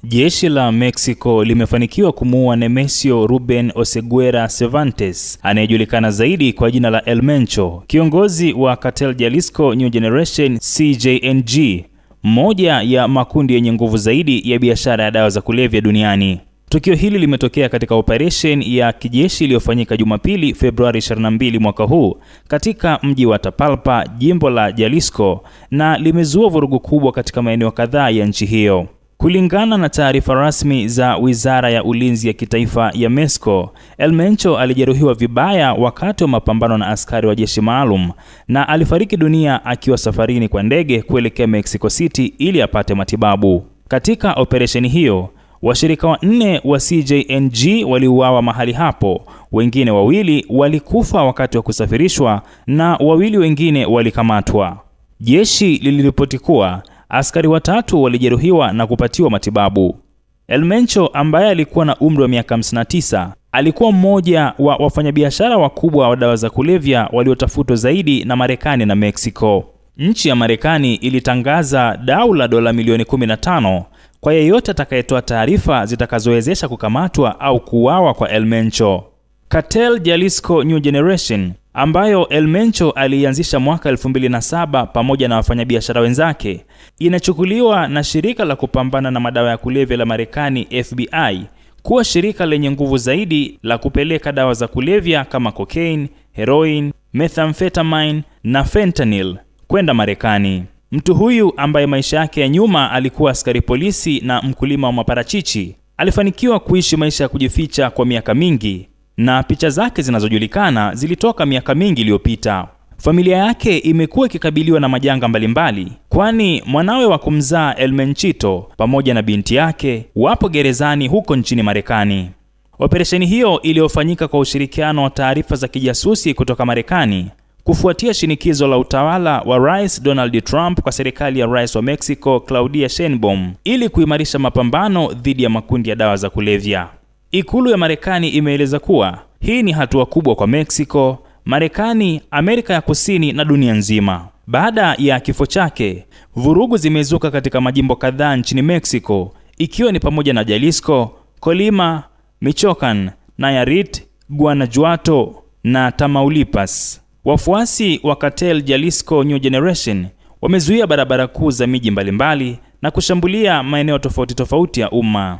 Jeshi la Mexico limefanikiwa kumuua Nemesio Ruben Oseguera Cervantes, anayejulikana zaidi kwa jina la El Mencho, kiongozi wa Cartel Jalisco New Generation CJNG, moja ya makundi yenye nguvu zaidi ya biashara ya dawa za kulevya duniani. Tukio hili limetokea katika operation ya kijeshi iliyofanyika Jumapili, Februari 22 mwaka huu katika mji wa Tapalpa, jimbo la Jalisco, na limezua vurugu kubwa katika maeneo kadhaa ya nchi hiyo. Kulingana na taarifa rasmi za Wizara ya Ulinzi ya Kitaifa ya Mexico, El Mencho alijeruhiwa vibaya wakati wa mapambano na askari wa jeshi maalum na alifariki dunia akiwa safarini kwa ndege kuelekea Mexico City ili apate matibabu. Katika operesheni hiyo, washirika wanne wa CJNG waliuawa mahali hapo, wengine wawili walikufa wakati wa kusafirishwa na wawili wengine walikamatwa. Jeshi liliripoti kuwa askari watatu walijeruhiwa na kupatiwa matibabu. El Mencho, ambaye alikuwa na umri wa miaka 59, alikuwa mmoja wa wafanyabiashara wakubwa wa dawa za kulevya waliotafutwa zaidi na Marekani na Mexico. Nchi ya Marekani ilitangaza dau la dola milioni 15 kwa yeyote atakayetoa taarifa zitakazowezesha kukamatwa au kuuawa kwa El Mencho. Cartel Jalisco New Generation, ambayo El Mencho alianzisha mwaka 2007 pamoja na wafanyabiashara wenzake, inachukuliwa na shirika la kupambana na madawa ya kulevya la Marekani FBI kuwa shirika lenye nguvu zaidi la kupeleka dawa za kulevya kama cocaine, heroin, methamphetamine na fentanyl kwenda Marekani. Mtu huyu ambaye maisha yake ya nyuma alikuwa askari polisi na mkulima wa maparachichi, alifanikiwa kuishi maisha ya kujificha kwa miaka mingi, na picha zake zinazojulikana zilitoka miaka mingi iliyopita. Familia yake imekuwa ikikabiliwa na majanga mbalimbali, kwani mwanawe wa kumzaa El Menchito pamoja na binti yake wapo gerezani huko nchini Marekani. Operesheni hiyo iliyofanyika kwa ushirikiano wa taarifa za kijasusi kutoka Marekani kufuatia shinikizo la utawala wa Rais Donald Trump kwa serikali ya Rais wa Mexico Claudia Sheinbaum ili kuimarisha mapambano dhidi ya makundi ya dawa za kulevya. Ikulu ya Marekani imeeleza kuwa hii ni hatua kubwa kwa Mexico, Marekani, Amerika ya Kusini na dunia nzima. Baada ya kifo chake, vurugu zimezuka katika majimbo kadhaa nchini Mexico, ikiwa ni pamoja na Jalisco, Colima, Michoacan, Nayarit, Guanajuato na Tamaulipas. Wafuasi wa Cartel Jalisco New Generation wamezuia barabara kuu za miji mbalimbali na kushambulia maeneo tofauti ya umma.